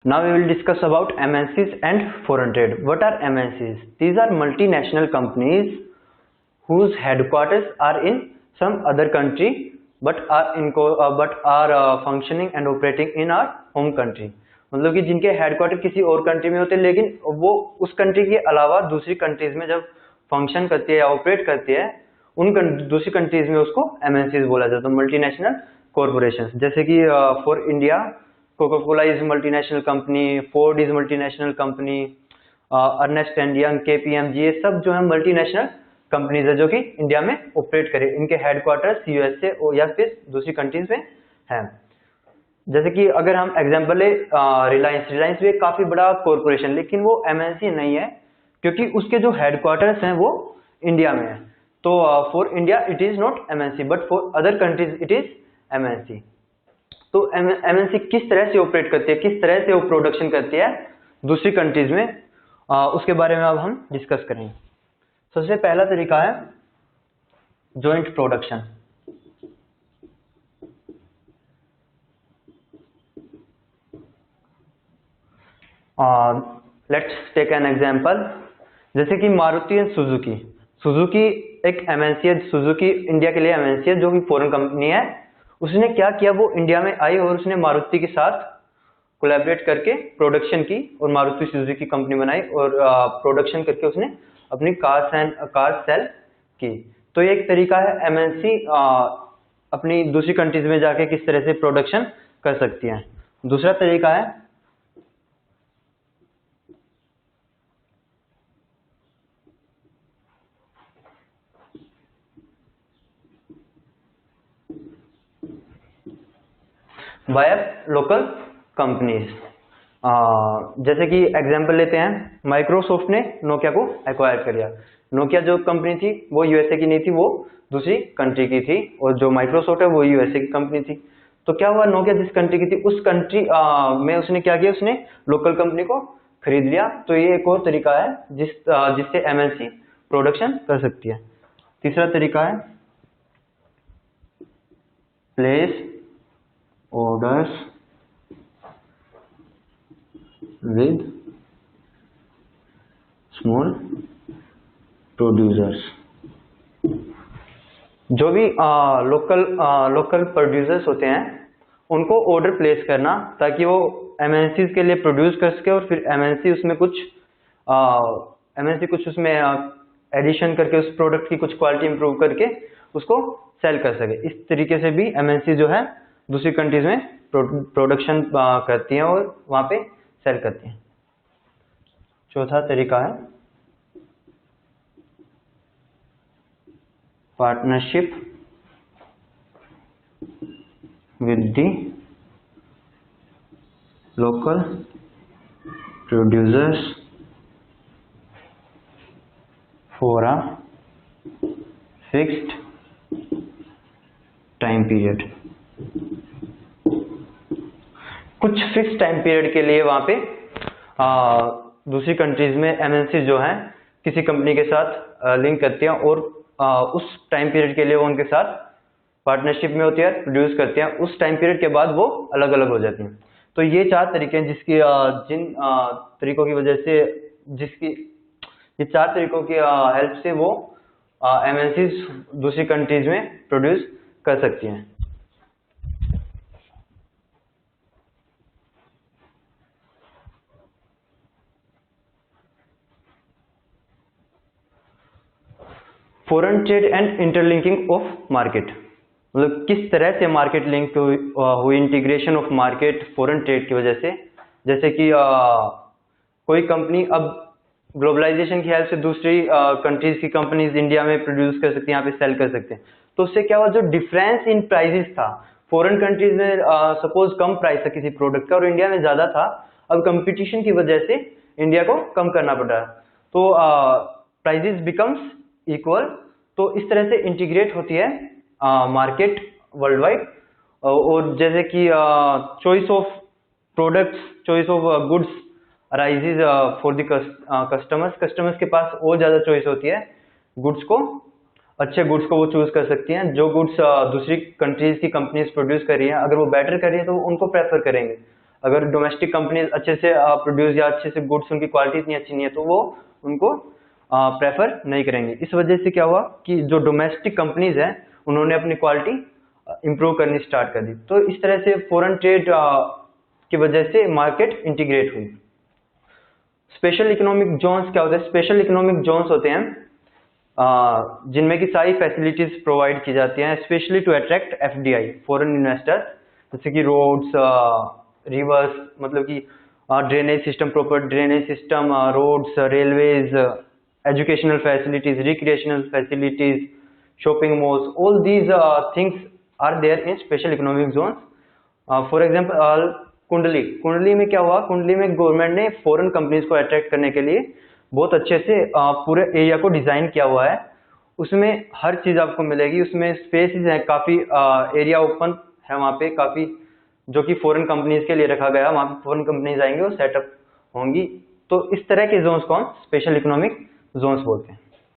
Now we will discuss about MNCs and foreign trade. What are MNCs? These are multinational companies whose headquarters are in some other country but are functioning and operating in our home country. मतलब कि जिनके headquarter किसी और country में होते हैं लेकिन वो उस कंट्री के अलावा दूसरी कंट्रीज में जब फंक्शन करती है या ऑपरेट करती है उन दूसरी कंट्रीज में उसको MNCs बोला जाता है, मल्टीनेशनल कॉरपोरेशंस. जैसे कि for India Coca Cola is multinational company, Ford is multinational company, Ernst and Young, KPMG, ये सब जो है मल्टीनेशनल कंपनीज है जो कि इंडिया में ऑपरेट करे. इनके हेडक्वार्टर्स USA या फिर दूसरी कंट्रीज में है. जैसे कि अगर हम एग्जांपल ले रिलायंस भी एक काफी बड़ा कॉरपोरेशन, लेकिन वो MNC नहीं है क्योंकि उसके जो हेडक्वार्टर्स हैं वो इंडिया में है. तो for India it is not MNC but for other countries it is MNC. तो MNC किस तरह से ऑपरेट करती है, किस तरह से वो प्रोडक्शन करती है दूसरी कंट्रीज में, उसके बारे में अब हम डिस्कस करेंगे. सबसे पहला तरीका है joint production. Let's take an example. जैसे कि मारुति एंड सुजुकी एक MNC है. सुजुकी इंडिया के लिए MNC है जो कि फॉरेन कंपनी है. उसने क्या किया, वो इंडिया में आई और उसने मारुति के साथ कोलैबोरेट करके प्रोडक्शन की और मारुति सुजुकी कंपनी बनाई और प्रोडक्शन करके उसने अपनी कार सेल की. तो ये एक तरीका है MNC अपनी दूसरी कंट्रीज में जाके किस तरह से प्रोडक्शन कर सकती है. दूसरा तरीका है बाय लोकल कंपनीज. जैसे कि एग्जांपल लेते हैं, माइक्रोसॉफ्ट ने नोकिया को एक्वायर कर लिया. नोकिया जो कंपनी थी वो USA की नहीं थी, वो दूसरी कंट्री की थी और जो माइक्रोसॉफ्ट है वो USA की कंपनी थी. तो क्या हुआ, नोकिया जिस कंट्री की थी उस कंट्री में उसने क्या किया, उसने लोकल कंपनी को खरीद लिया. तो ये एक और तरीका है जिससे MNC प्रोडक्शन कर सकती है. तीसरा तरीका है place orders with small producers. जो भी लोकल प्रोड्यूसर्स होते हैं उनको ऑर्डर प्लेस करना ताकि वो MNCs के लिए प्रोड्यूस कर सके और फिर MNC कुछ उसमें एडिशन करके उस प्रोडक्ट की कुछ क्वालिटी इंप्रूव करके उसको सेल कर सके. इस तरीके से भी MNC जो है दूसरी कंट्रीज में प्रोडक्शन करती हैं और वहां पे सेल करती हैं. चौथा तरीका है partnership with the local producers for a fixed time period. कुछ फिक्स टाइम पीरियड के लिए वहां पे दूसरी कंट्रीज में MNC जो है किसी कंपनी के साथ लिंक करती हैं और उस टाइम पीरियड के लिए वो उनके साथ पार्टनरशिप में होती है, प्रोड्यूस करते हैं. उस टाइम पीरियड के बाद वो अलग अलग हो जाती हैं. तो ये 4 तरीके हैं जिन तरीकों की वजह से ये 4 तरीकों की हेल्प से वो MNCs दूसरी कंट्रीज में प्रोड्यूस कर सकती हैं. Foreign trade and interlinking of market. मतलब किस तरह से मार्केट लिंक हुई, integration of market foreign trade की वजह से. जैसे कि कोई कंपनी अब ग्लोबलाइजेशन की हेल्प से दूसरी कंट्रीज की कंपनीज इंडिया में प्रोड्यूस कर सकती हैं, यहाँ पे सेल कर सकते हैं. तो उससे क्या हुआ, जो डिफरेंस इन प्राइसेस था फॉरेन कंट्रीज में सपोज कम प्राइस था किसी प्रोडक्ट का और इंडिया में ज्यादा था, अब कंपटीशन की वजह से इंडिया को कम करना पड़ रहा है. तो प्राइसेस बिकम्स इक्वल. तो इस तरह से इंटीग्रेट होती है मार्केट वर्ल्ड वाइड. और जैसे कि choice of products, choice of goods arises for the customers के पास और ज्यादा चॉइस होती है गुड्स को, अच्छे गुड्स को वो चूज कर सकती हैं. जो गुड्स दूसरी कंट्रीज की कंपनीज प्रोड्यूस कर रही हैं अगर वो बेटर कर रही है तो उनको प्रेफर करेंगे. अगर डोमेस्टिक कंपनीज अच्छे से प्रोड्यूस या अच्छे से गुड्स, उनकी क्वालिटी इतनी अच्छी नहीं है तो वो उनको प्रेफर नहीं करेंगे। इस वजह से क्या हुआ कि जो डोमेस्टिक कंपनीज हैं उन्होंने अपनी क्वालिटी इंप्रूव करनी स्टार्ट कर दी। तो इस तरह से फॉरेन ट्रेड की वजह से मार्केट इंटीग्रेट हुई। स्पेशल इकोनॉमिक जोन्स क्या होते हैं? स्पेशल इकोनॉमिक जोन्स होते हैं जिनमें की सारी फैसिलिटीज प्रोवाइड की जाती हैं specially to attract FDI, foreign investors, जैसे कि रोड्स, रिवर्स, मतलब कि drainage system, proper drainage system, roads, railways, educational facilities, recreational facilities, shopping malls, all these things are there in special economic zones. For example Kundli, Kundli में क्या हुआ? कुंडली में government ने फॉरेन कंपनीज को अट्रैक्ट करने के लिए बहुत अच्छे से पूरे एरिया को डिजाइन किया हुआ है। उसमें हर चीज आपको मिलेगी, उसमें स्पेसेस है, काफी एरिया ओपन है वहाँ पे, काफी जो कि फॉरेन कंपनीज के लिए रखा गया। वहाँ पे फॉरेन कंपनीज आएंगे और सेटअप होंगी। तो इस तरह के जोन्स को हम स्पेशल इकोनॉमिक जोन्स बोलते हैं।